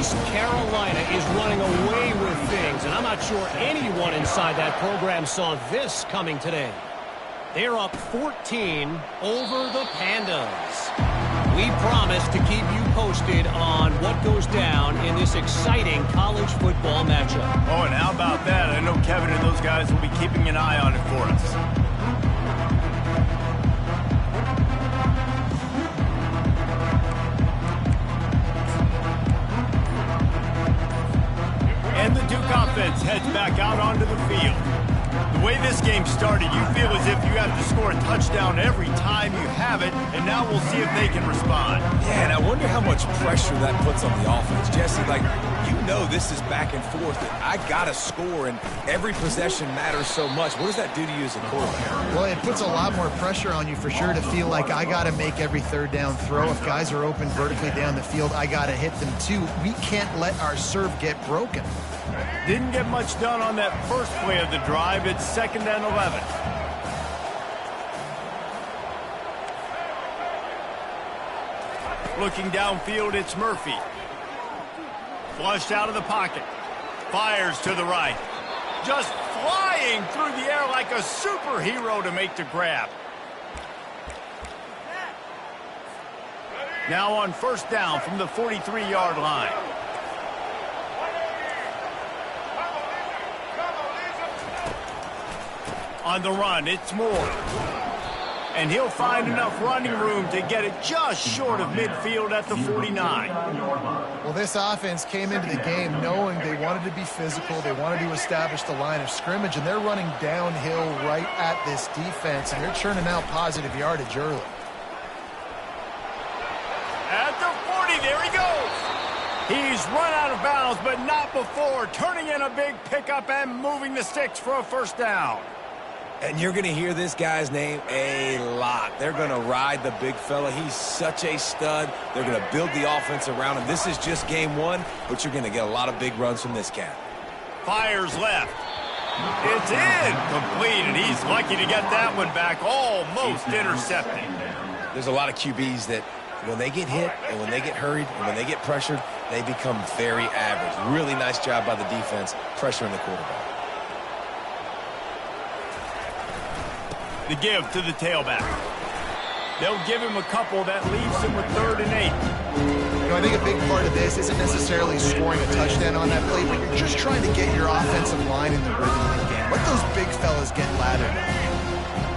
East Carolina is running away with things, and I'm not sure anyone inside that program saw this coming today. They're up 14 over the Pandas. We promise to keep you posted on what goes down in this exciting college football matchup. Oh, and how about that? I know Kevin and those guys will be keeping an eye on it for us. And the Duke offense heads back out onto the field. The way this game started, you feel as if you have to score a touchdown every time you have it, and now we'll see if they can respond. Yeah, and I wonder how much pressure that puts on the offense. Jesse, like, you know this is back and forth, and I got to score, and every possession matters so much. What does that do to you as a quarterback? Well, it puts a lot more pressure on you for sure to feel like I got to make every third down throw. If guys are open vertically down the field, I got to hit them too. We can't let our serve get broken. Didn't get much done on that first play of the drive. It's 2nd and 11. Looking downfield, it's Murphy. Flushed out of the pocket. Fires to the right. Just flying through the air like a superhero to make the grab. Now on 1st down from the 43-yard line. On the run, it's Moore. And he'll find enough running room to get it just short of midfield at the 49. Well, this offense came into the game knowing they wanted to be physical, they wanted to establish the line of scrimmage, and they're running downhill right at this defense, and they're churning out positive yardage early. At the 40, there he goes. He's run out of bounds, but not before, turning in a big pickup and moving the sticks for a 1st down. And you're going to hear this guy's name a lot. They're going to ride the big fella. He's such a stud. They're going to build the offense around him. This is just game one, but you're going to get a lot of big runs from this cat. Fires left. It's incomplete, and he's lucky to get that one back, almost intercepted. There's a lot of QBs that when they get hit and when they get hurried and when they get pressured, they become very average. Really nice job by the defense pressuring the quarterback. The give to the tailback. They'll give him a couple that leaves him with 3rd and 8. You know, I think a big part of this isn't necessarily scoring a touchdown on that play, but you're just trying to get your offensive line in the rhythm of the game. Let those big fellas get lathered.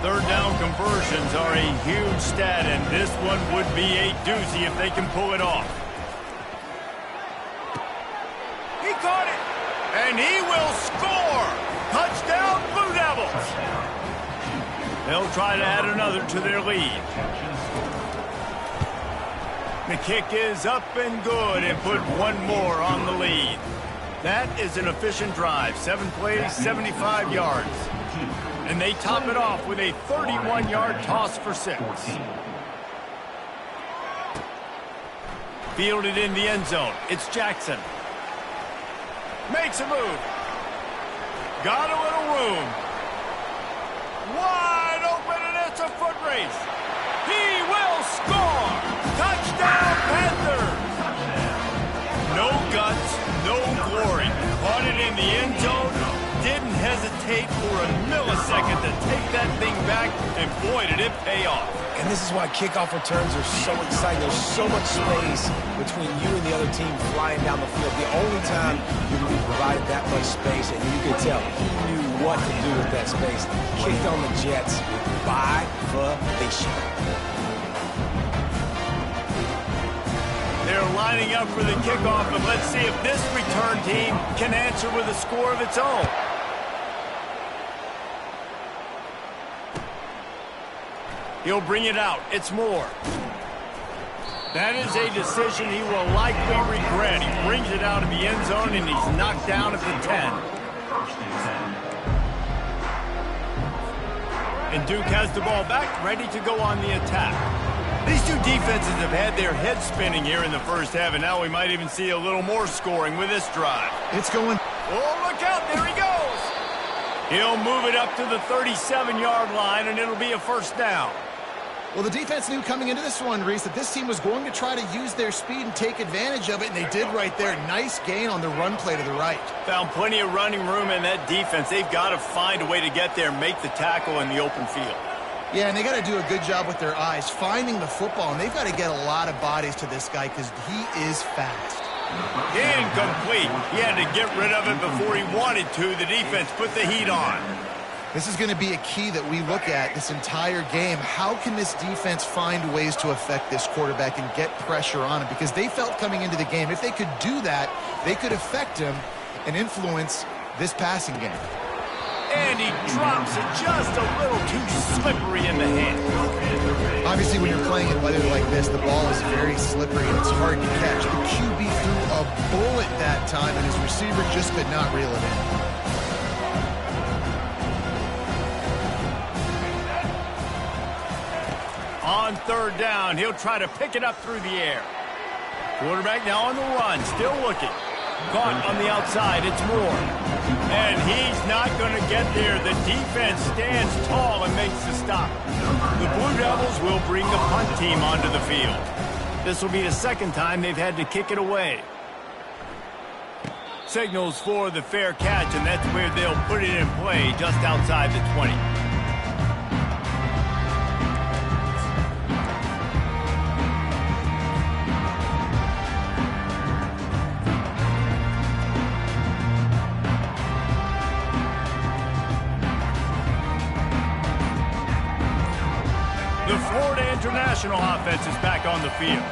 3rd down conversions are a huge stat, and this one would be a doozy if they can pull it off. He caught it, and he will score. Touchdown, Blue Devils. They'll try to add another to their lead. The kick is up and good and put one more on the lead. That is an efficient drive. 7 plays, 75 yards. And they top it off with a 31-yard toss for 6. Fielded in the end zone. It's Jackson. Makes a move. Got a little room. Wide open, and it's a foot race. He will score. Touchdown, Panthers. No guts, no glory. Caught it in the end zone. Didn't hesitate for a millisecond to take that thing back, and boy, did it pay off. And this is why kickoff returns are so exciting. There's so much space between you and the other team flying down the field. The only time you can be provided that much space, and you could tell he knew what to do with that space. Kicked on the Jets by volition. They're lining up for the kickoff, and let's see if this return team can answer with a score of its own. He'll bring it out. It's Moore. That is a decision he will likely regret. He brings it out of the end zone, and he's knocked down at the 10. And Duke has the ball back, ready to go on the attack. These two defenses have had their heads spinning here in the first half, and now we might even see a little more scoring with this drive. It's going. Oh, look out. There he goes. He'll move it up to the 37-yard line, and it'll be a 1st down. Well, the defense knew coming into this one, Reese, that this team was going to try to use their speed and take advantage of it, and they did right there. Nice gain on the run play to the right. Found plenty of running room in that defense. They've got to find a way to get there and make the tackle in the open field. Yeah, and they got to do a good job with their eyes, finding the football, and they've got to get a lot of bodies to this guy because he is fast. Incomplete. He had to get rid of it before he wanted to. The defense put the heat on. This is going to be a key that we look at this entire game. How can this defense find ways to affect this quarterback and get pressure on him? Because they felt coming into the game, if they could do that, they could affect him and influence this passing game. And he drops it just a little too slippery in the hand. Obviously, when you're playing in weather like this, the ball is very slippery and it's hard to catch. The QB threw a bullet that time, and his receiver just could not reel it in. On third down, he'll try to pick it up through the air. Quarterback now on the run, still looking. Caught on the outside, it's Moore. And he's not going to get there. The defense stands tall and makes the stop. The Blue Devils will bring the punt team onto the field. This will be the second time they've had to kick it away. Signals for the fair catch, and that's where they'll put it in play just outside the 20. International offense is back on the field.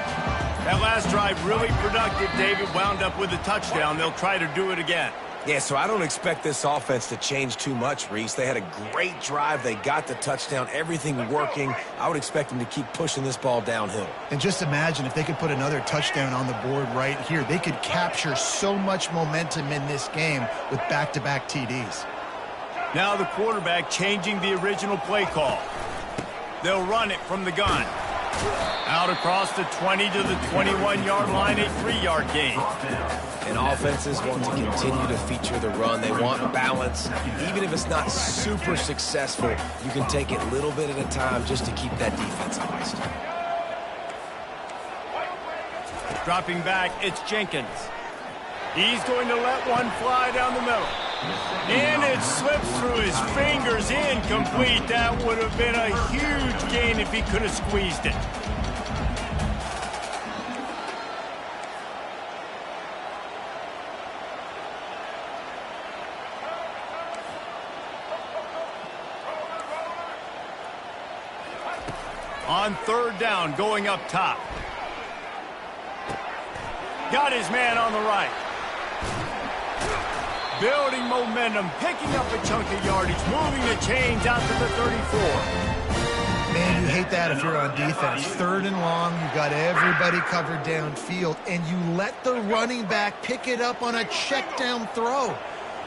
That last drive really productive. David wound up with a touchdown. They'll try to do it again. Yeah, so I don't expect this offense to change too much, Reese. They had a great drive. They got the touchdown. Everything working. I would expect them to keep pushing this ball downhill. And just imagine if they could put another touchdown on the board right here. They could capture so much momentum in this game with back-to-back TDs. Now the quarterback changing the original play call. They'll run it from the gun. Out across the 20 to the 21-yard line, a 3-yard gain. And offenses want to continue to feature the run. They want balance. Even if it's not super successful, you can take it a little bit at a time just to keep that defense honest. Dropping back, it's Jenkins. He's going to let one fly down the middle. And it slips through his fingers, incomplete. That would have been a huge gain if he could have squeezed it. On third down, going up top. Got his man on the right. Building momentum, picking up a chunk of yardage, moving the chains out to the 34. Man, you hate that if you're on defense. Third and long, you got everybody covered downfield, and you let the running back pick it up on a check down throw.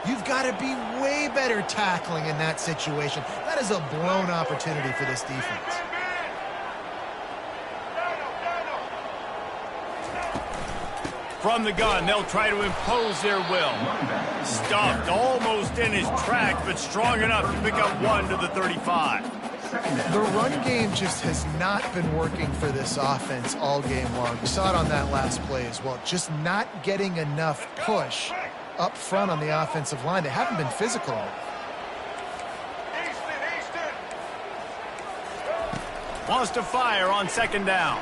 You've got to be way better tackling in that situation. That is a blown opportunity for this defense. From the gun, they'll try to impose their will. Stuffed almost in his track, but strong enough to pick up one to the 35. The run game just has not been working for this offense all game long. You saw it on that last play as well. Just not getting enough push up front on the offensive line. They haven't been physical. Wants to fire on second down.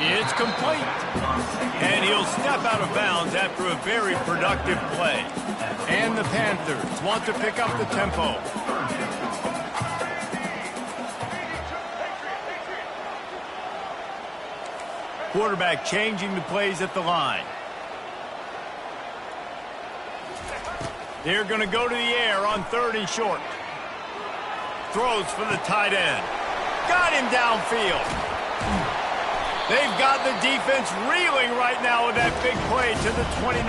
It's complete. And he'll step out of bounds after a very productive play. And the Panthers want to pick up the tempo. Quarterback changing the plays at the line. They're going to go to the air on third and short. Throws for the tight end. Got him downfield. They've got the defense reeling right now with that big play to the 29.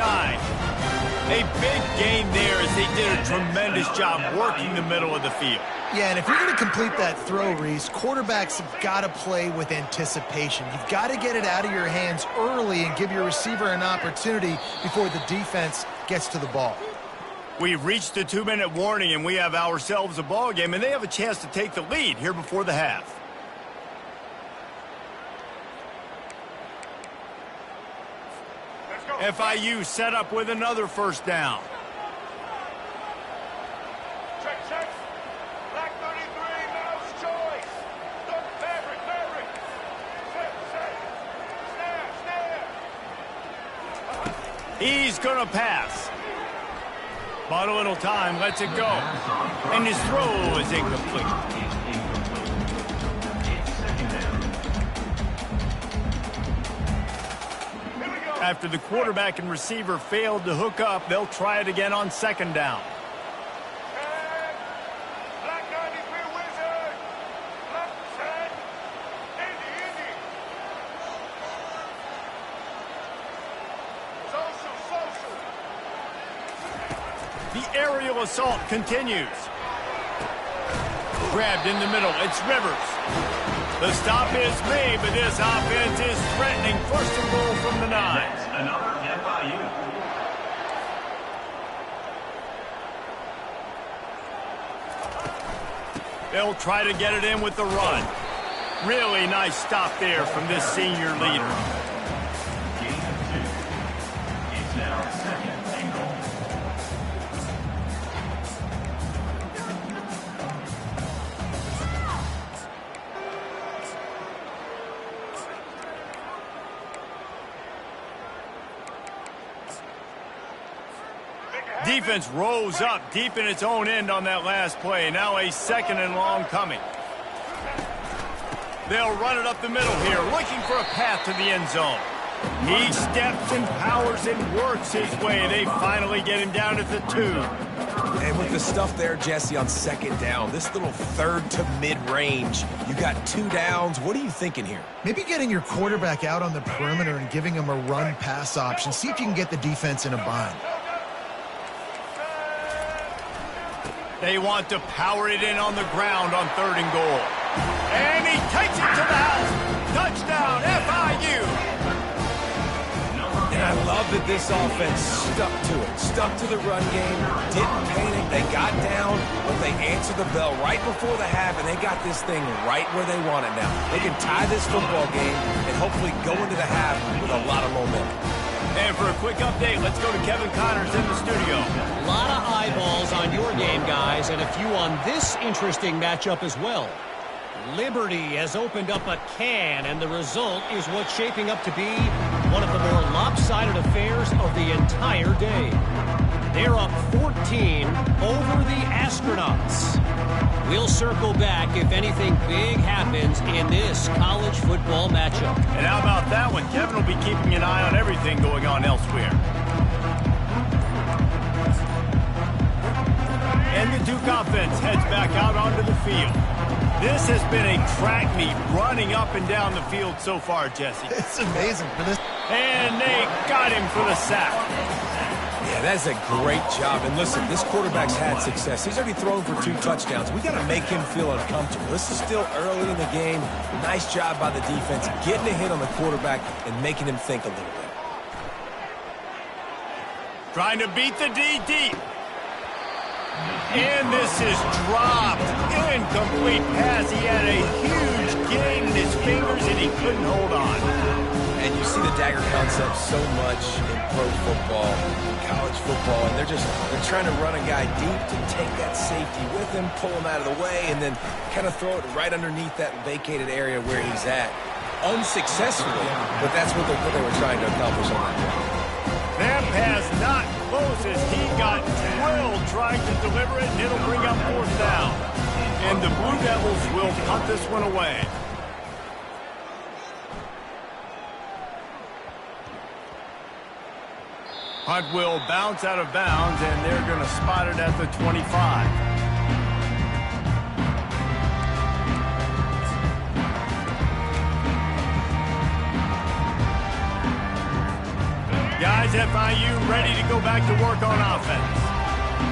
A big gain there as they did a tremendous job working the middle of the field. Yeah, and if you're going to complete that throw, Reese, quarterbacks have got to play with anticipation. You've got to get it out of your hands early and give your receiver an opportunity before the defense gets to the ball. We've reached the 2-minute warning, and we have ourselves a ball game, and they have a chance to take the lead here before the half. FIU set up with another first down. Check. Black 33, mouse choice. Look, Maverick. Snare. He's going to pass. Bought a little time, lets it go. And his throw is incomplete. After the quarterback and receiver failed to hook up, they'll try it again on second down. Black 93 wizard. Black set. Indy. Social. The aerial assault continues. Grabbed in the middle, it's Rivers. The stop is made, but this offense is threatening. First and goal from the 9. Another FIU. They'll try to get it in with the run. Really nice stop there from this senior leader. Gain of 2. It's now second and goal. Defense rose up deep in its own end on that last play. Now a second and long coming. They'll run it up the middle here, looking for a path to the end zone. He steps and powers and works his way. They finally get him down at the 2. And with the stuff there, Jesse, on second down, this little third to mid-range, you got 2 downs. What are you thinking here? Maybe getting your quarterback out on the perimeter and giving him a run-pass option. See if you can get the defense in a bind. They want to power it in on the ground on 3rd and goal. And he takes it to the house. Touchdown, FIU. And I love that this offense stuck to it. Stuck to the run game. Didn't panic. They got down, but they answered the bell right before the half, and they got this thing right where they want it now. They can tie this football game and hopefully go into the half with a lot of momentum. And for a quick update, let's go to Kevin Connors in the studio. A lot of eyeballs on your game, guys, and a few on this interesting matchup as well. Liberty has opened up a can, and the result is what's shaping up to be one of the more lopsided affairs of the entire day. They're up 14 over the Astronauts. We'll circle back if anything big happens in this college football matchup. And how about that one? Kevin will be keeping an eye on everything going on elsewhere. And the Duke offense heads back out onto the field. This has been a track meet running up and down the field so far, Jesse. It's amazing for this. And they got him for the sack. Yeah, that's a great job. And listen, this quarterback's had success. He's already thrown for 2 touchdowns. We got to make him feel uncomfortable. This is still early in the game. Nice job by the defense, getting a hit on the quarterback and making him think a little bit. Trying to beat the D deep. And this is dropped. Incomplete pass. He had a huge gain in his fingers, and he couldn't hold on. And you see the dagger concept so much in pro football, in college football, and they're trying to run a guy deep to take that safety with him, pull him out of the way, and then kind of throw it right underneath that vacated area where he's at. Unsuccessfully, but that's what they were trying to accomplish on that play. That pass not close as he got drilled trying to deliver it, and it'll bring up 4th down. And the Blue Devils will punt this one away. Punt will bounce out of bounds, and they're going to spot it at the 25. Guys, FIU ready to go back to work on offense.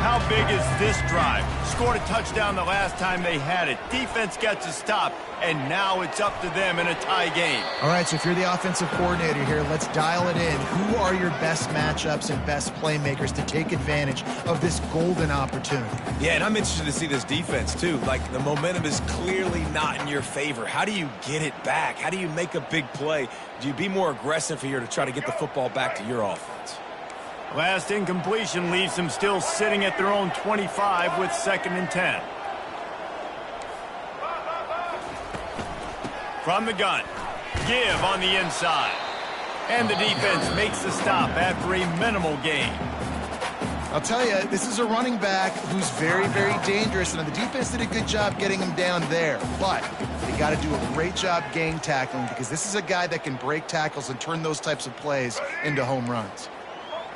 How big is this drive? Scored a touchdown the last time they had it. Defense gets a stop, and now it's up to them in a tie game. All right, so if you're the offensive coordinator here, let's dial it in. Who are your best matchups and best playmakers to take advantage of this golden opportunity? Yeah, and I'm interested to see this defense, too. Like, the momentum is clearly not in your favor. How do you get it back? How do you make a big play? Do you be more aggressive here to try to get the football back to your offense? Last incompletion leaves them still sitting at their own 25 with 2nd and 10. From the gun, give on the inside. And the defense makes the stop after a minimal gain. I'll tell you, this is a running back who's very, very dangerous, and the defense did a good job getting him down there. But they got to do a great job gang tackling, because this is a guy that can break tackles and turn those types of plays into home runs.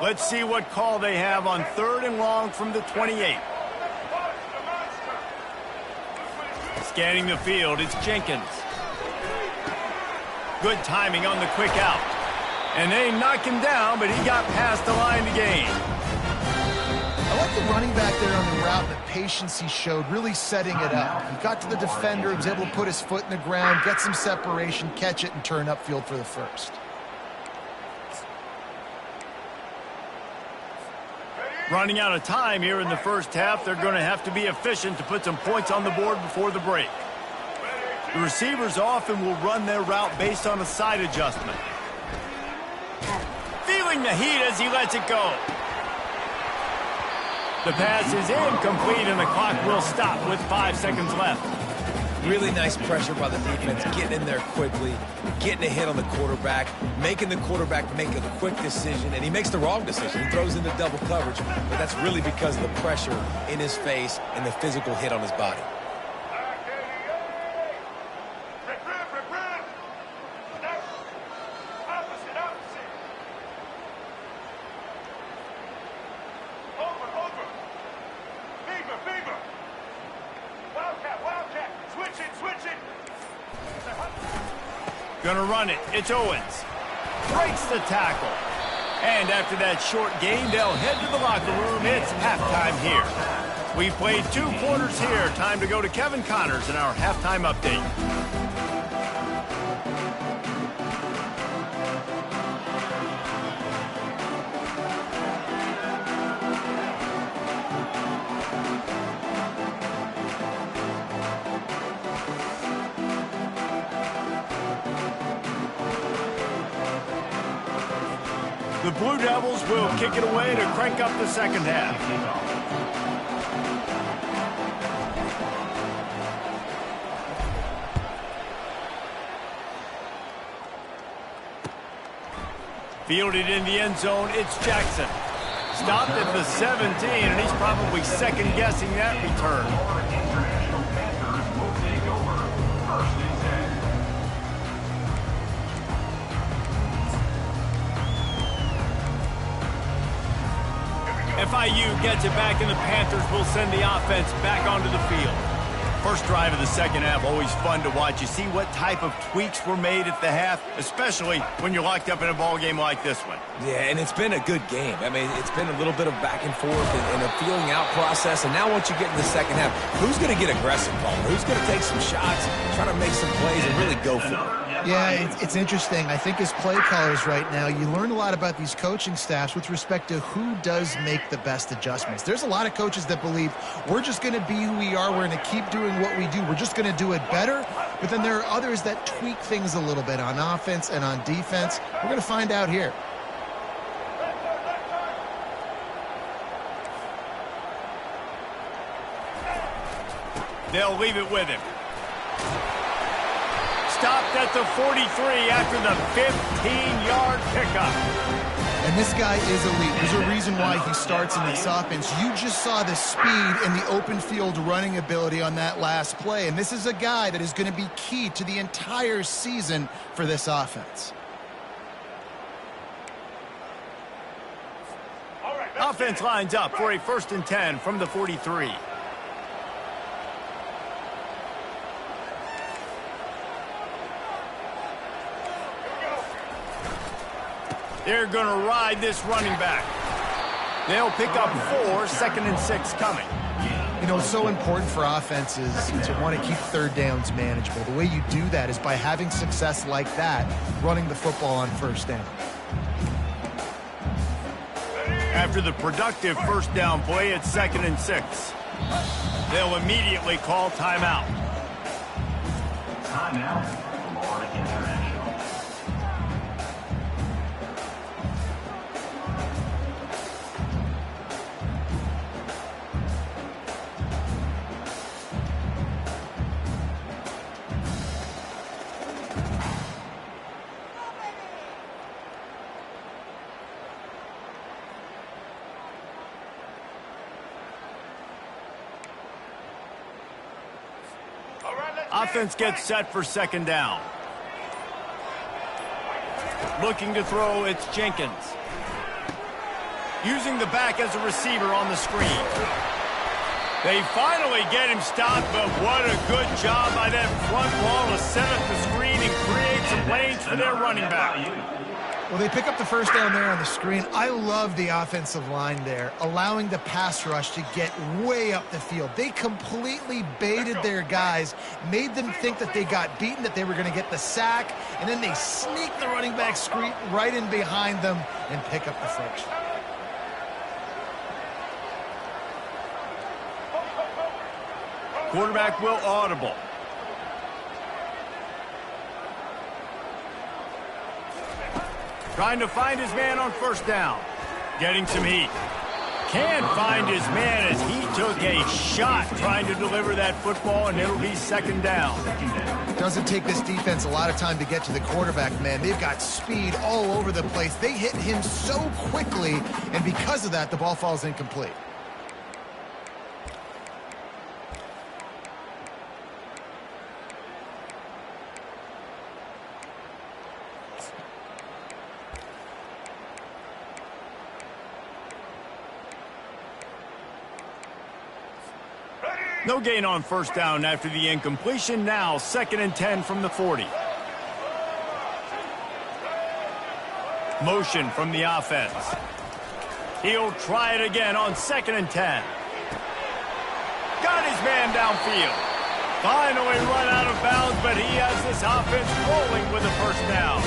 Let's see what call they have on 3rd and long from the 28. Scanning the field, it's Jenkins. Good timing on the quick out. And they knock him down, but he got past the line to gain. I like the running back there on the route, the patience he showed, really setting it up. He got to the defender, he was able to put his foot in the ground, get some separation, catch it, and turn upfield for the first. Running out of time here in the first half, they're going to have to be efficient to put some points on the board before the break. The receivers often will run their route based on a side adjustment. Feeling the heat as he lets it go. The pass is incomplete and the clock will stop with 5 seconds left. Really nice pressure by the defense, getting in there quickly, getting a hit on the quarterback, making the quarterback make a quick decision, and he makes the wrong decision. He throws into double coverage, but that's really because of the pressure in his face and the physical hit on his body. Gonna run it. It's Owens. Breaks the tackle. And after that short gain, they'll head to the locker room. It's halftime here. We've played 2 quarters here. Time to go to Kevin Connors in our halftime update. The Blue Devils will kick it away to crank up the second half. Fielded in the end zone, it's Jackson. Stopped at the 17, and he's probably second-guessing that return. FIU gets it back, and the Panthers will send the offense back onto the field. First drive of the second half, always fun to watch. You see what type of tweaks were made at the half, especially when you're locked up in a ball game like this one. Yeah, and it's been a good game. I mean, it's been a little bit of back and forth and a feeling out process. And now once you get in the second half, who's going to get aggressive, Palmer? Who's going to take some shots, try to make some plays, and really go for it? Yeah, it's interesting. I think as play callers right now, you learn a lot about these coaching staffs with respect to who does make the best adjustments. There's a lot of coaches that believe we're just going to be who we are. We're going to keep doing what we do. We're just going to do it better. But then there are others that tweak things a little bit on offense and on defense. We're going to find out here. They'll leave it with him. Stopped at the 43 after the 15-yard pickup. And this guy is elite. There's a reason why he starts in this offense. You just saw the speed and the open field running ability on that last play. And this is a guy that is going to be key to the entire season for this offense. Offense lines up for a 1st and 10 from the 43. They're going to ride this running back. They'll pick up 4, 2nd and 6 coming. You know, it's so important for offenses to want to keep third downs manageable. The way you do that is by having success like that, running the football on first down. After the productive first down play, it's 2nd and 6. They'll immediately call timeout. Timeout, Florida International. Offense gets set for 2nd down. Looking to throw, it's Jenkins. Using the back as a receiver on the screen. They finally get him stopped, but what a good job by that front wall to set up the screen and create some lanes for their running back. Well, they pick up the first down there on the screen. I love the offensive line there, allowing the pass rush to get way up the field. They completely baited their guys, made them think that they got beaten, that they were going to get the sack, and then they sneak the running back screen right in behind them and pick up the first. Quarterback will audible. Trying to find his man on first down. Getting some heat. Can't find his man as he took a shot trying to deliver that football, and it'll be 2nd down. It doesn't take this defense a lot of time to get to the quarterback, man. They've got speed all over the place. They hit him so quickly, and because of that, the ball falls incomplete. No gain on first down after the incompletion. Now 2nd and 10 from the 40. Motion from the offense. He'll try it again on 2nd and 10. Got his man downfield. Finally run out of bounds, but he has this offense rolling with a first down.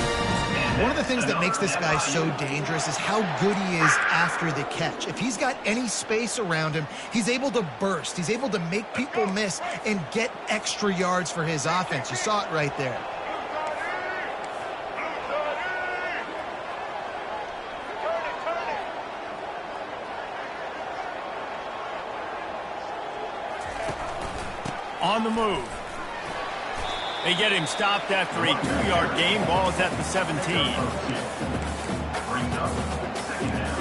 One of the things that makes this guy so dangerous is how good he is after the catch. If he's got any space around him, he's able to burst. He's able to make people miss and get extra yards for his offense. You saw it right there. On the move. They get him stopped after a 2-yard gain. Ball is at the 17. Brings up 2nd down.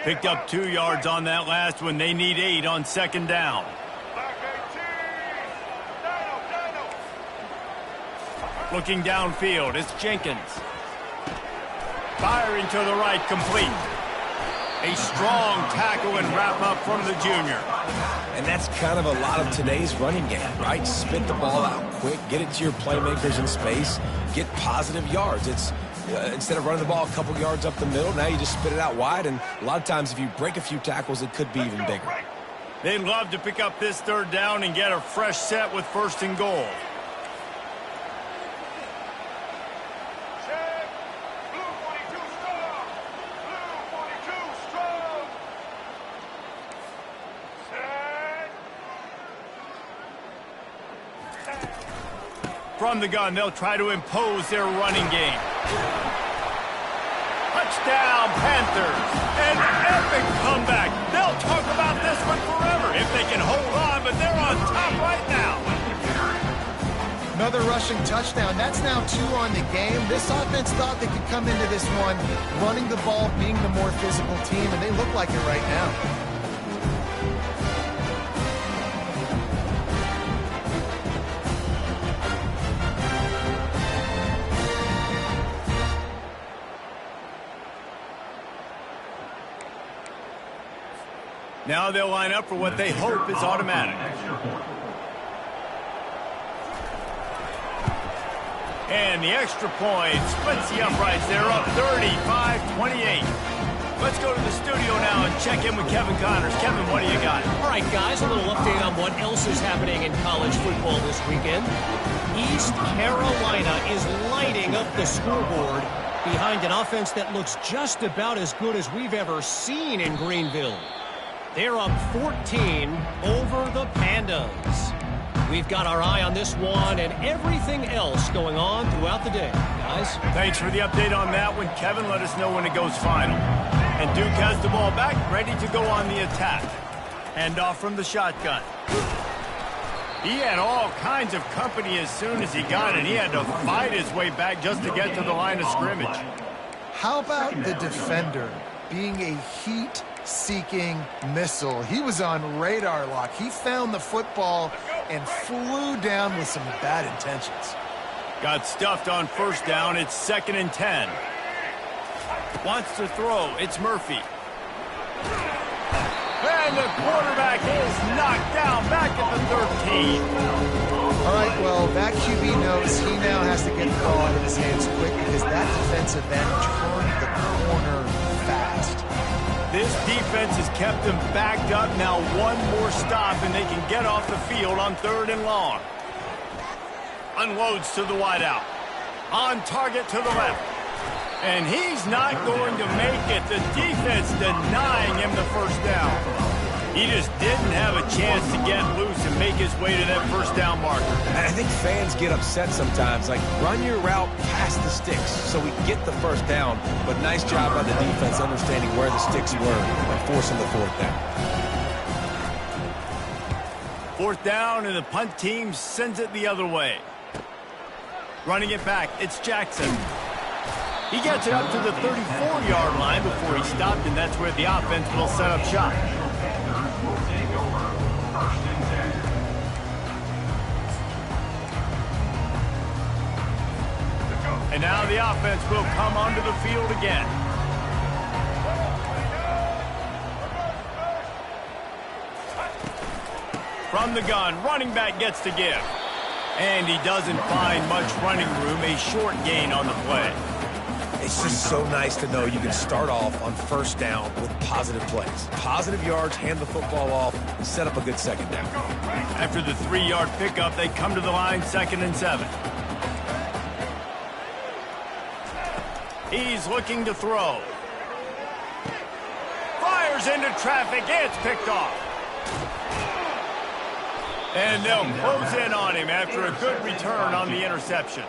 Picked up 2 yards on that last one. They need 8 on 2nd down. Looking downfield, it's Jenkins. Firing to the right, complete. A strong tackle and wrap up from the junior. And that's kind of a lot of today's running game, right? Spit the ball out quick, get it to your playmakers in space, get positive yards. It's instead of running the ball a couple yards up the middle, now you just spit it out wide, and a lot of times if you break a few tackles, it could be even bigger. They'd love to pick up this 3rd down and get a fresh set with 1st and goal. From the gun, they'll try to impose their running game. Touchdown, Panthers. An epic comeback. They'll talk about this one forever if they can hold on, but they're on top right now. Another rushing touchdown. That's now 2 on the game. This offense thought they could come into this one running the ball, being the more physical team, and they look like it right now. Now they'll line up for what they hope is automatic. And the extra point splits the uprights. They're up 35-28. Let's go to the studio now and check in with Kevin Connors. Kevin, what do you got? All right, guys, a little update on what else is happening in college football this weekend. East Carolina is lighting up the scoreboard behind an offense that looks just about as good as we've ever seen in Greenville. They're up 14 over the Pandas. We've got our eye on this one and everything else going on throughout the day, guys. Thanks for the update on that one, Kevin. Let us know when it goes final. And Duke has the ball back, ready to go on the attack. Hand off from the shotgun. He had all kinds of company as soon as he got it. He had to fight his way back just to get to the line of scrimmage. How about the defender being a heat-seeking missile? He was on radar lock. He found the football and flew down with some bad intentions. Got stuffed on first down. It's 2nd and 10. Wants to throw. It's Murphy. And the quarterback is knocked down back at the 13. All right, well, that QB knows he now has to get the ball out of his hands quick because that defensive end turned the corner fast. This defense has kept them backed up. Now one more stop, and they can get off the field on 3rd and long. Unloads to the wideout. On target to the left. And he's not going to make it. The defense denying him the first down. He just didn't have a chance to get loose and make his way to that first down marker. And I think fans get upset sometimes. Like, run your route past the sticks so we get the first down. But nice job by the defense understanding where the sticks were and forcing the 4th down. 4th down, and the punt team sends it the other way. Running it back, it's Jackson. He gets it up to the 34-yard line before he stopped, and that's where the offense will set up shop. And now the offense will come onto the field again. From the gun, running back gets to give. And he doesn't find much running room, a short gain on the play. It's just so nice to know you can start off on first down with positive plays. Positive yards, hand the football off, and set up a good second down. After the 3-yard pickup, they come to the line 2nd and 7. He's looking to throw. Fires into traffic. It's picked off. And they'll close in on him after a good return on the interception.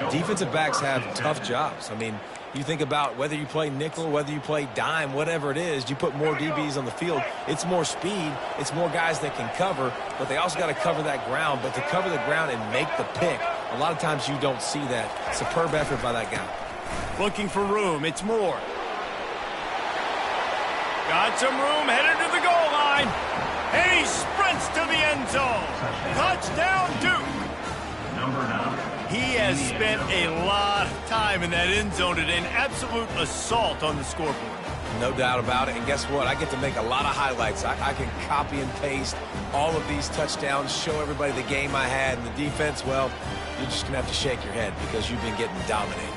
Defensive backs have tough jobs. I mean, you think about whether you play nickel, whether you play dime, whatever it is, you put more DBs on the field. It's more speed. It's more guys that can cover, but they also got to cover that ground. But to cover the ground and make the pick, a lot of times you don't see that. Superb effort by that guy. Looking for room. It's Moore. Got some room, headed to the goal line. And he sprints to the end zone. Touchdown, Duke. Number 9. He has spent a lot of time in that end zone today. An absolute assault on the scoreboard. No doubt about it. And guess what? I get to make a lot of highlights. I can copy and paste all of these touchdowns, show everybody the game I had. And the defense, well, you're just going to have to shake your head because you've been getting dominated.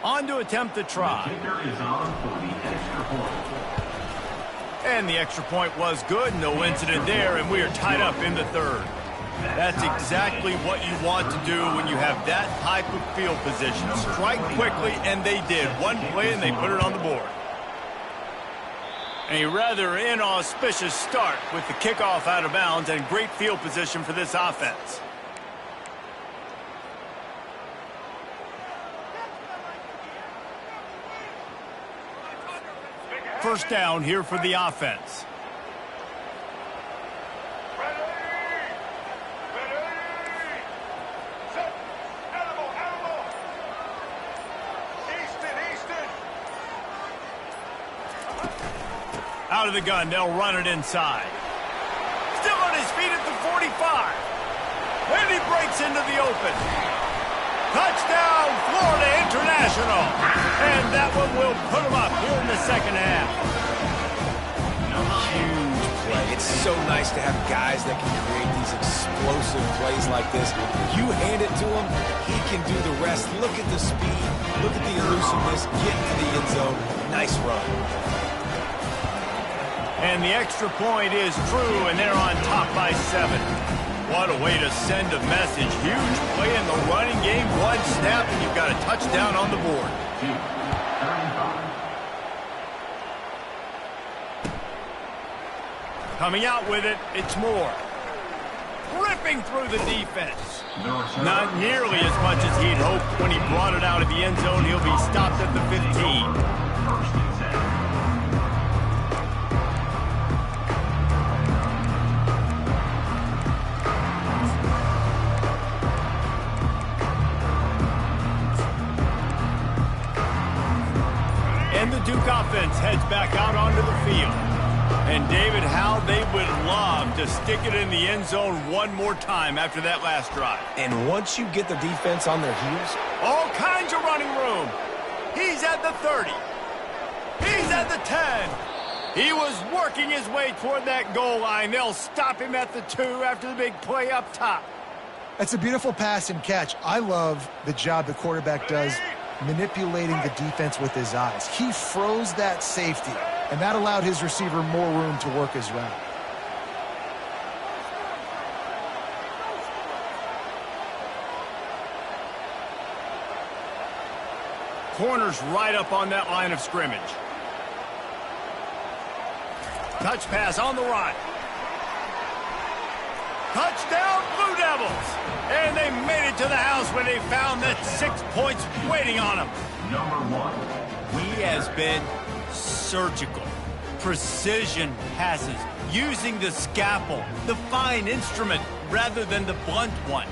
On to attempt the try. Kicker is on for the extra point. And the extra point was good. No incident there, and we are tied up in the 3rd. That's exactly what you want to do when you have that type of field position. Strike quickly, and they did. One play, and they put it on the board. A rather inauspicious start with the kickoff out of bounds and great field position for this offense. First down here for the offense. Out of the gun, they'll run it inside. Still on his feet at the 45. And he breaks into the open. International. And that one will put them up here in the second half. Huge play. It's so nice to have guys that can create these explosive plays like this. You hand it to him, he can do the rest. Look at the speed. Look at the elusiveness. Get into the end zone. Nice run. And the extra point is true, and they're on top by 7. What a way to send a message. Huge play in the running game. One snap, and you've got a touchdown on the board. Coming out with it, it's Moore. Ripping through the defense. Not nearly as much as he'd hoped when he brought it out of the end zone. He'll be stopped at the 15. And the Duke offense heads back out onto the field. And David, how they would love to stick it in the end zone one more time after that last drive. And once you get the defense on their heels, all kinds of running room. He's at the 30. He's at the 10. He was working his way toward that goal line. They'll stop him at the 2 after the big play up top. That's a beautiful pass and catch. I love the job the quarterback does manipulating the defense with his eyes. He froze that safety, and that allowed his receiver more room to work his route. Corner's right up on that line of scrimmage. Touch pass on the right. Touchdown, Blue Devils! And they made it to the house when they found that 6 points waiting on them. Number 1. He has been surgical. Precision passes, using the scalpel, the fine instrument, rather than the blunt one.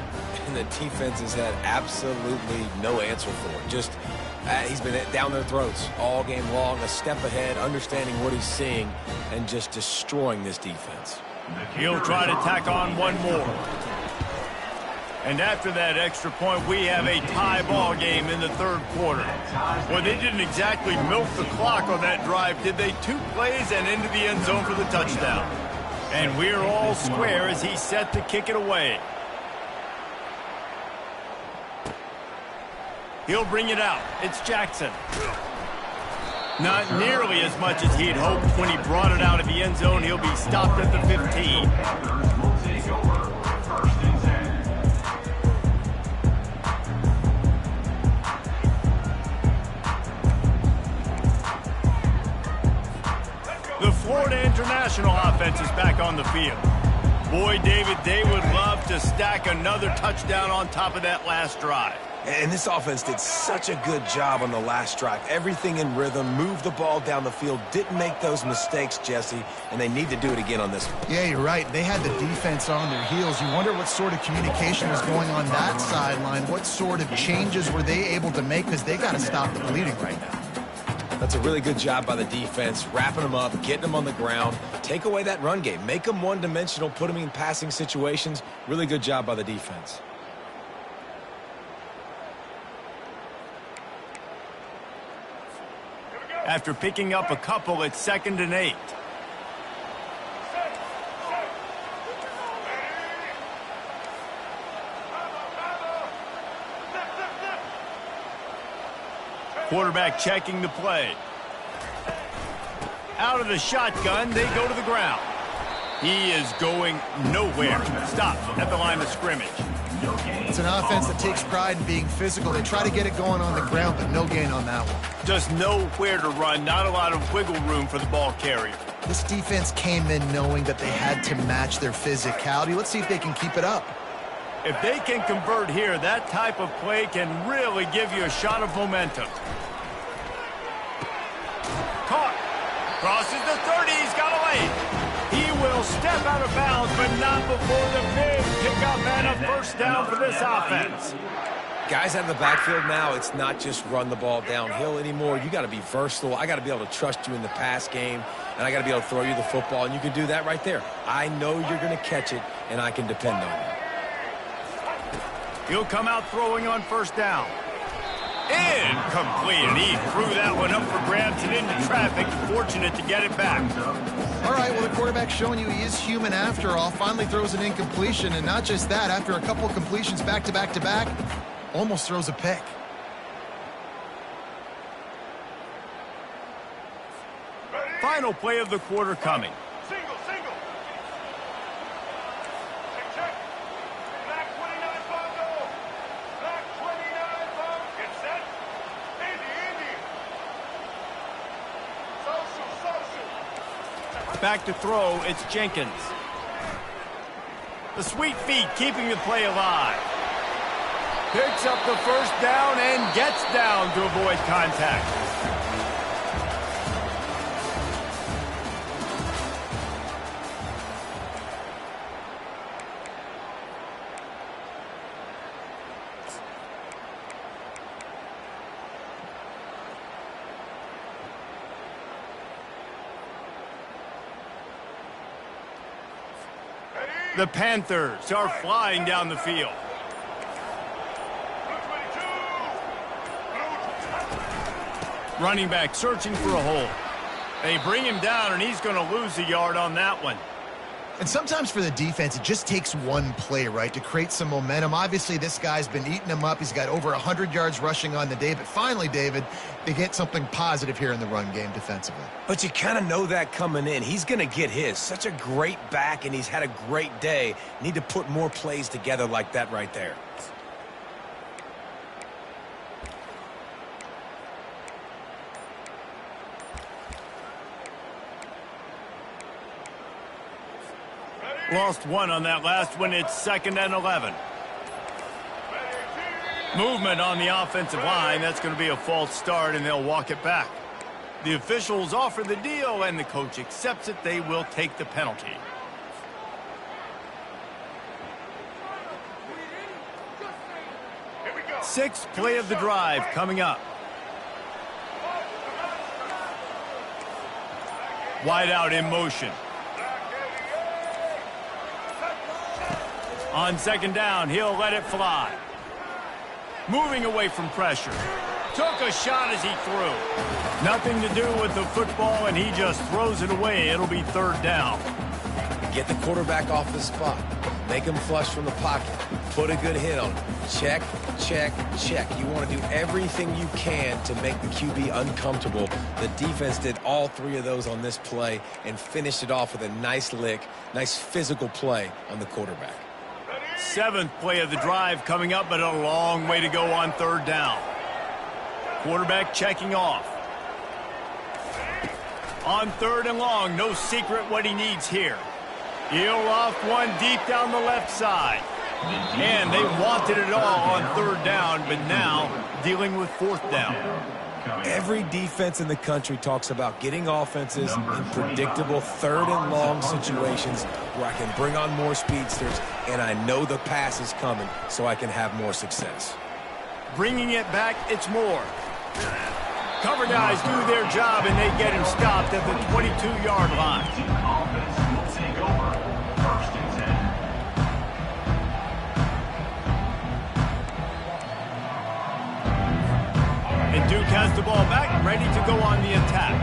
and the defense has had absolutely no answer for it. Just, he's been down their throats all game long, a step ahead, understanding what he's seeing, and just destroying this defense. He'll try to tack on one more. And after that extra point, we have a tie ball game in the third quarter. Well, they didn't exactly milk the clock on that drive, did they? 2 plays and into the end zone for the touchdown. And we're all square as he's set to kick it away. He'll bring it out. It's Jackson. Not nearly as much as he'd hoped when he brought it out of the end zone. He'll be stopped at the 15. The Florida International offense is back on the field. Boy, David, they would love to stack another touchdown on top of that last drive. And this offense did such a good job on the last drive. Everything in rhythm, moved the ball down the field, didn't make those mistakes, Jesse, and they need to do it again on this one. Yeah, you're right. They had the defense on their heels. You wonder what sort of communication was going on that sideline. What sort of changes were they able to make, because they got to stop the bleeding right now. That's a really good job by the defense, wrapping them up, getting them on the ground. Take away that run game. Make them one-dimensional, put them in passing situations. Really good job by the defense. After picking up a couple, it's 2nd and 8. Quarterback checking the play. Out of the shotgun, they go to the ground. He is going nowhere. Stopped at the line of scrimmage. It's an offense that takes pride in being physical. They try to get it going on the ground, but no gain on that one. Just nowhere to run. Not a lot of wiggle room for the ball carrier. This defense came in knowing that they had to match their physicality. Let's see if they can keep it up. If they can convert here, that type of play can really give you a shot of momentum. Caught. Crosses the 30. He's got a lane. He will step out of bounds, but not before the big pickup and a first down for this offense. Guys out of the backfield now, it's not just run the ball downhill anymore. You got to be versatile. I got to be able to trust you in the pass game, and I got to be able to throw you the football, and you can do that right there. I know you're going to catch it, and I can depend on you. He'll come out throwing on first down. Incomplete, and he threw that one up for grabs and into traffic. Fortunate to get it back. All right, well, the quarterback's showing you he is human after all. Finally throws an incompletion, and not just that, after a couple completions back to back to back, almost throws a pick. Final play of the quarter coming. Single. Check. Black 29 Bongo. Black 29 Bongo. Get set. Indy. Social. Back to throw, it's Jenkins. The sweet feet keeping the play alive. Picks up the first down and gets down to avoid contact. The Panthers are flying down the field. Running back searching for a hole. They bring him down, and he's going to lose a yard on that one. And sometimes for the defense, it just takes one play, right, to create some momentum. Obviously, this guy's been eating him up. He's got over 100 yards rushing on the day. But finally, David, they get something positive here in the run game defensively. But you kind of know that coming in. He's going to get his. Such a great back, and he's had a great day. Need to put more plays together like that right there. Lost one on that last one. It's 2nd and 11. Movement on the offensive line. That's going to be a false start, and they'll walk it back. The officials offer the deal, and the coach accepts it. They will take the penalty. Sixth play of the drive coming up. Wide out in motion. On 2nd down, he'll let it fly. Moving away from pressure. Took a shot as he threw. Nothing to do with the football, and he just throws it away. It'll be 3rd down. Get the quarterback off the spot. Make him flush from the pocket. Put a good hit on him. Check, check, check. You want to do everything you can to make the QB uncomfortable. The defense did all 3 of those on this play and finished it off with a nice lick, nice physical play on the quarterback. 7th play of the drive coming up, but a long way to go on 3rd down. Quarterback checking off. On 3rd and long, no secret what he needs here. He'll loft one deep down the left side. And they wanted it all on 3rd down, but now dealing with 4th down. Every defense in the country talks about getting offenses in predictable 3rd and long situations where I can bring on more speedsters and I know the pass is coming so I can have more success. Bringing it back, it's more. Cover guys do their job and they get him stopped at the 22-yard line. Offense will take over 1st and 10. And Duke has the ball back, ready to go on the attack.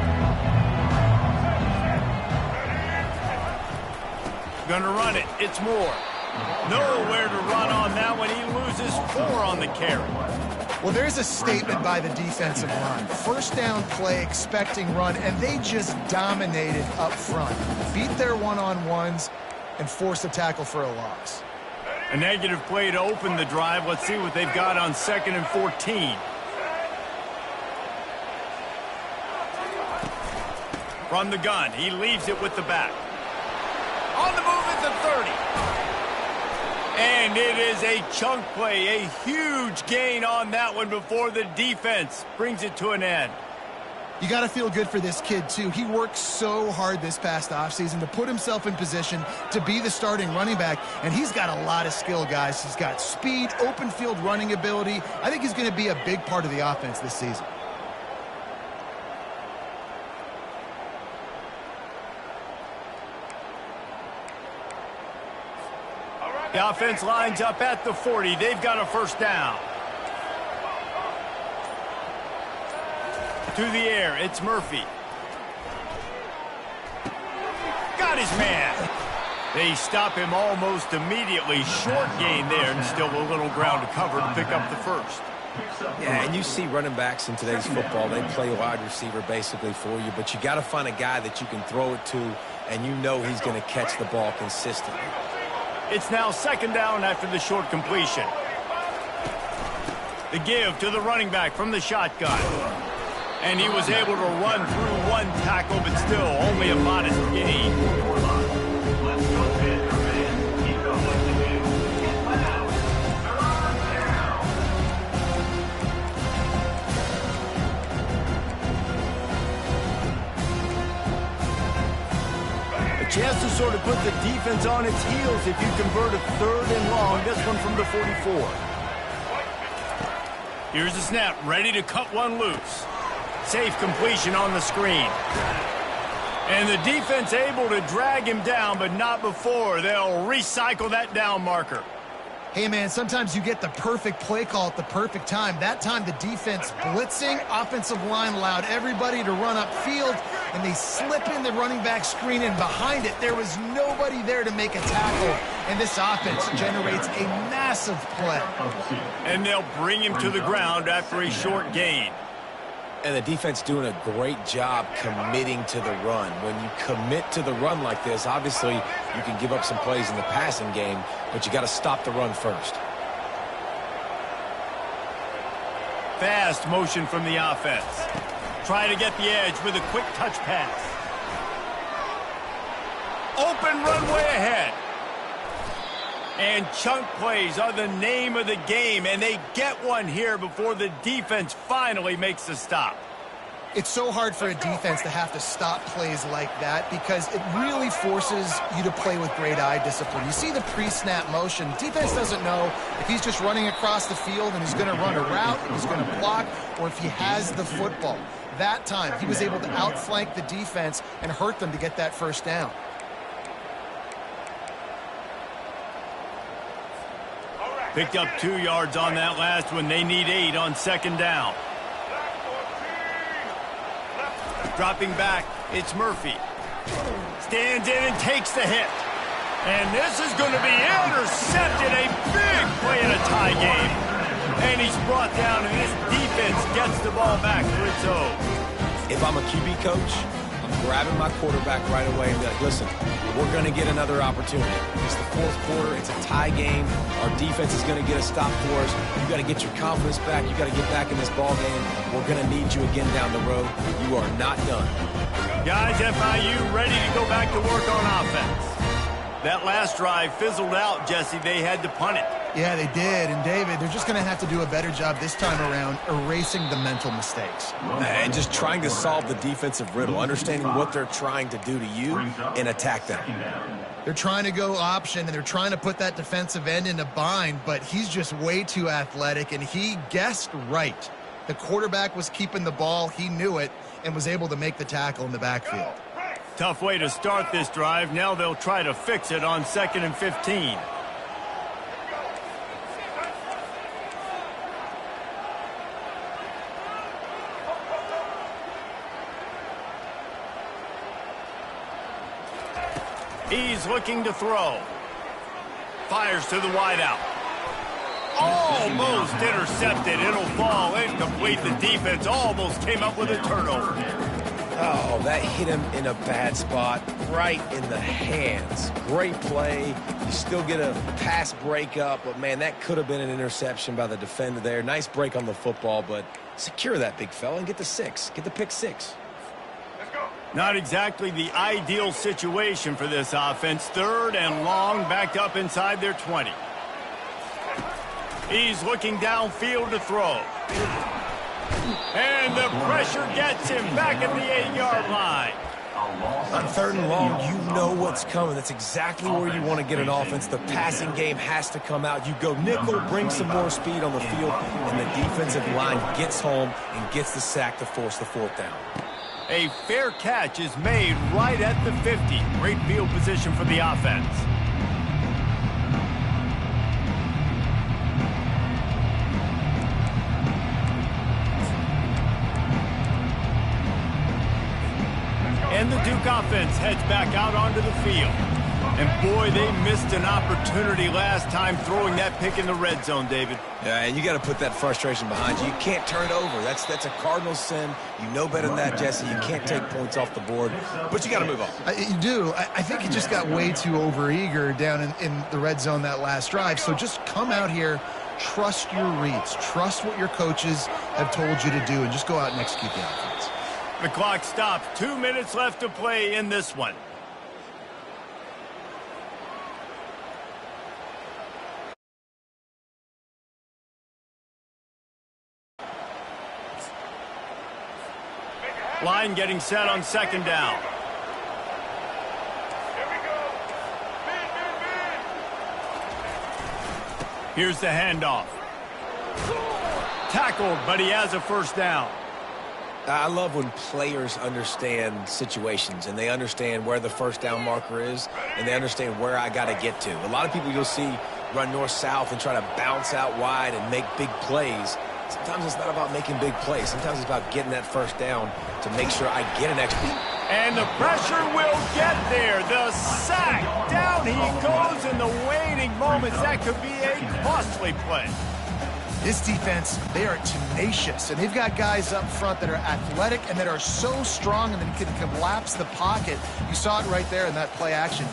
Gonna run it. It's Moore. Nowhere to run on that one. He loses 4 on the carry. Well, there's a statement by the defensive line. 1st down play, expecting run, and they just dominated up front. Beat their one-on-ones and forced a tackle for a loss. A negative play to open the drive. Let's see what they've got on 2nd and 14. From the gun, he leaves it with the back. On the move at the 30. And it is a chunk play, a huge gain on that one before the defense brings it to an end. You got to feel good for this kid, too. He worked so hard this past offseason to put himself in position to be the starting running back, and he's got a lot of skill, guys. He's got speed, open field running ability. I think he's going to be a big part of the offense this season. The offense lines up at the 40. They've got a 1st down. through the air. It's Murphy. Got his man. They stop him almost immediately. Short gain there, and still a little ground to cover to pick up the first. Yeah, and you see running backs in today's football, they play wide receiver basically for you, but you got to find a guy that you can throw it to, and you know he's going to catch the ball consistently. It's now second down after the short completion. The give to the running back from the shotgun. And he was able to run through one tackle, but still only a modest gain. Let's go, Panther fans. Keep up what you do. Get loud. A chance to sort of put the defense on its heels if you convert a 3rd and long. This one from the 44. Here's the snap, ready to cut one loose. Safe completion on the screen. And the defense able to drag him down, but not before. They'll recycle that down marker. Hey, man, sometimes you get the perfect play call at the perfect time. That time, the defense blitzing, offensive line allowed everybody to run upfield, and they slip in the running back screen, and behind it, there was nobody there to make a tackle, and this offense generates a massive play. And they'll bring him to the ground after a short gain. And the defense doing a great job committing to the run. When you commit to the run like this, obviously you can give up some plays in the passing game, but you got to stop the run first. Fast motion from the offense. Try to get the edge with a quick touch pass. Open runway ahead. And chunk plays are the name of the game, and they get one here before the defense finally makes the stop. It's so hard for a defense to have to stop plays like that because it really forces you to play with great eye discipline. You see the pre-snap motion. Defense doesn't know if he's just running across the field and he's going to run a route, he's going to block, or if he has the football. That time, he was able to outflank the defense and hurt them to get that first down. Picked up 2 yards on that last one. They need 8 on second down. Dropping back, it's Murphy. Stands in and takes the hit. And this is going to be intercepted. A big play in a tie game. And he's brought down, and this defense gets the ball back for its own. If I'm a QB coach, I'm grabbing my quarterback right away and be like, listen, we're going to get another opportunity. It's the 4th quarter. It's a tie game. Our defense is going to get a stop for us. You got to get your confidence back. You got to get back in this ball game. We're going to need you again down the road. You are not done. Guys, FIU ready to go back to work on offense. That last drive fizzled out, Jesse. They had to punt it. Yeah, they did. And, David, they're just going to have to do a better job this time around erasing the mental mistakes. And just trying to solve the defensive riddle, understanding what they're trying to do to you and attack them. They're trying to go option, and they're trying to put that defensive end in a bind, but he's just way too athletic, and he guessed right. The quarterback was keeping the ball. He knew it and was able to make the tackle in the backfield. Tough way to start this drive. Now they'll try to fix it on 2nd and 15. He's looking to throw. Fires to the wideout. Almost intercepted. It'll fall incomplete. The defense almost came up with a turnover. Oh, that hit him in a bad spot, right in the hands. Great play. You still get a pass breakup, but, man, that could have been an interception by the defender there. Nice break on the football, but secure that big fella and get the 6. Get the pick 6. Not exactly the ideal situation for this offense. 3rd and long, backed up inside their 20. He's looking downfield to throw. And the pressure gets him back at the 8-yard line. On 3rd and long, you know what's coming. That's exactly where you want to get an offense. The passing game has to come out. You go nickel, bring some more speed on the field, and the defensive line gets home and gets the sack to force the 4th down. A fair catch is made right at the 50. Great field position for the offense. offense heads back out onto the field. And boy, they missed an opportunity last time throwing that pick in the red zone, David. Yeah, and you got to put that frustration behind you. You can't turn it over. That's a cardinal sin. You know better than that, Jesse. You can't take points off the board, but you got to move on. You do. I think he just got way too overeager down in the red zone that last drive. So just come out here, trust your reads, trust what your coaches have told you to do, and just go out and execute the offense. The clock stops. 2 minutes left to play in this one. Line getting set on second down. Here we go. Man. Here's the handoff. Tackled, but he has a first down. I love when players understand situations and they understand where the first down marker is and they understand where I got to get to. A lot of people you'll see run north-south and try to bounce out wide and make big plays. Sometimes it's not about making big plays. Sometimes it's about getting that first down to make sure I get an extra. And the pressure will get there. The sack. Down he goes in the waiting moments. That could be a costly play. This defense, they are tenacious, and they've got guys up front that are athletic and that are so strong and that can collapse the pocket. You saw it right there in that play action.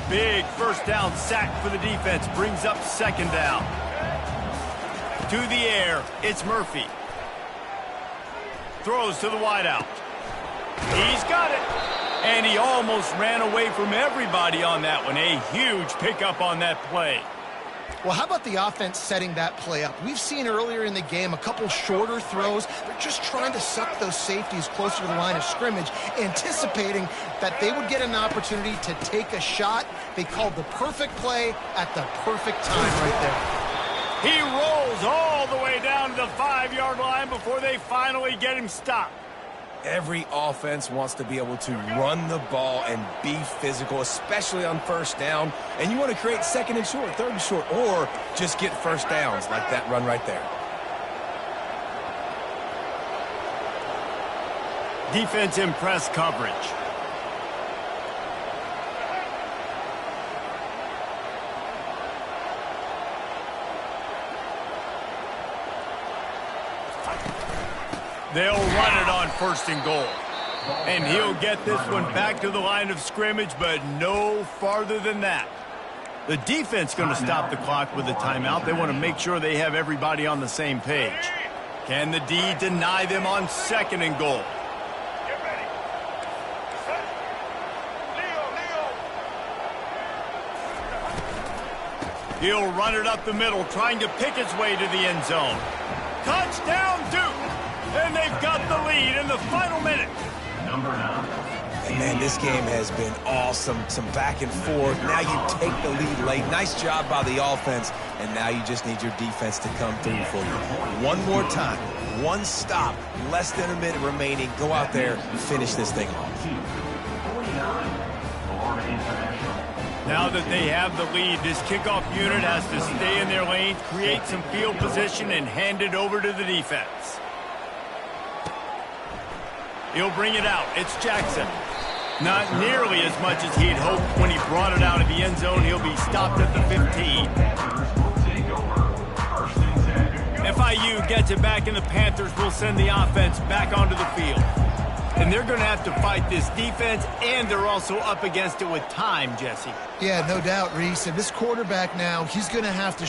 Big first down sack for the defense. Brings up second down. To the air, it's Murphy. Throws to the wideout. He's got it. And he almost ran away from everybody on that one. A huge pickup on that play. Well, how about the offense setting that play up? We've seen earlier in the game a couple shorter throws. They're just trying to suck those safeties closer to the line of scrimmage, anticipating that they would get an opportunity to take a shot. They called the perfect play at the perfect time right there. He rolls all the way down to the 5-yard line before they finally get him stopped. Every offense wants to be able to run the ball and be physical, especially on first down. And you want to create second and short, third and short, or just get first downs like that run right there. Defense in press coverage. They'll run it on first and goal. And he'll get this one back to the line of scrimmage, but no farther than that. The defense going to stop the clock with a timeout. They want to make sure they have everybody on the same page. Can the D deny them on second and goal? Get ready. Set. Leo. He'll run it up the middle, trying to pick its way to the end zone. Touchdown, Duke! And they've got the lead in the final minute. Number 9. And man, this game has been awesome. Some back and forth. Now you take the lead late. Nice job by the offense. And now you just need your defense to come through for you. One more time. One stop. Less than a minute remaining. Go out there and finish this thing off. 49. Florida International. Now that they have the lead, this kickoff unit has to stay in their lane, create some field position, and hand it over to the defense. He'll bring it out. It's Jackson. Not nearly as much as he'd hoped when he brought it out of the end zone. He'll be stopped at the 15. FIU gets it back, and the Panthers will send the offense back onto the field. And they're going to have to fight this defense, and they're also up against it with time, Jesse. Yeah, no doubt, Reese. And this quarterback now, he's going to have to...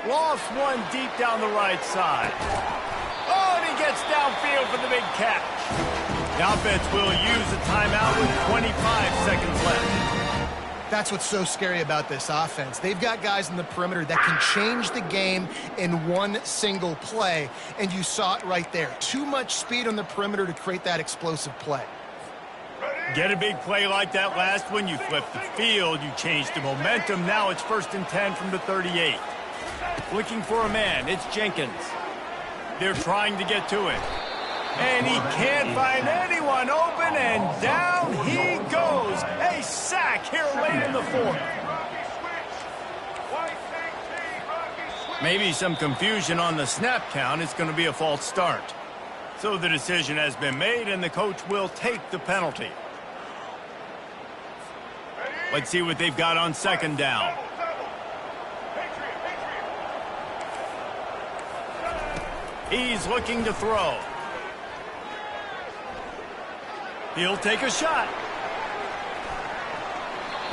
Lost one deep down the right side. Oh, and he gets downfield for the big catch. The offense will use a timeout with 25 seconds left. That's what's so scary about this offense. They've got guys in the perimeter that can change the game in one single play, and you saw it right there. Too much speed on the perimeter to create that explosive play. Get a big play like that last one, you flip the field, you change the momentum. Now it's 1st and 10 from the 38. Looking for a man, it's Jenkins. They're trying to get to it. And he can't find anyone open, and down he goes. A sack here late in the 4th. Maybe some confusion on the snap count. It's going to be a false start. So the decision has been made, and the coach will take the penalty. Let's see what they've got on second down. He's looking to throw. He'll take a shot.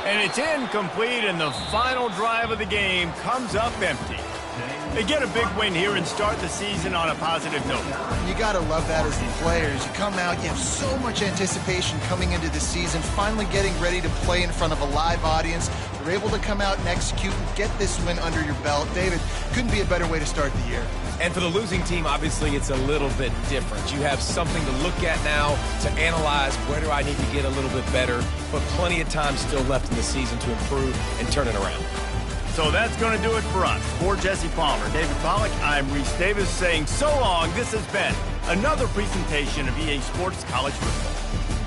And it's incomplete, and the final drive of the game comes up empty. They get a big win here and start the season on a positive note. You got to love that as the players. You come out, you have so much anticipation coming into the season, finally getting ready to play in front of a live audience. You're able to come out and execute and get this win under your belt. David, couldn't be a better way to start the year. And for the losing team, obviously, it's a little bit different. You have something to look at now to analyze where do I need to get a little bit better, but plenty of time still left in the season to improve and turn it around. So that's going to do it for us. For Jesse Palmer, David Pollack, I'm Reese Davis saying so long. This has been another presentation of EA Sports College Football.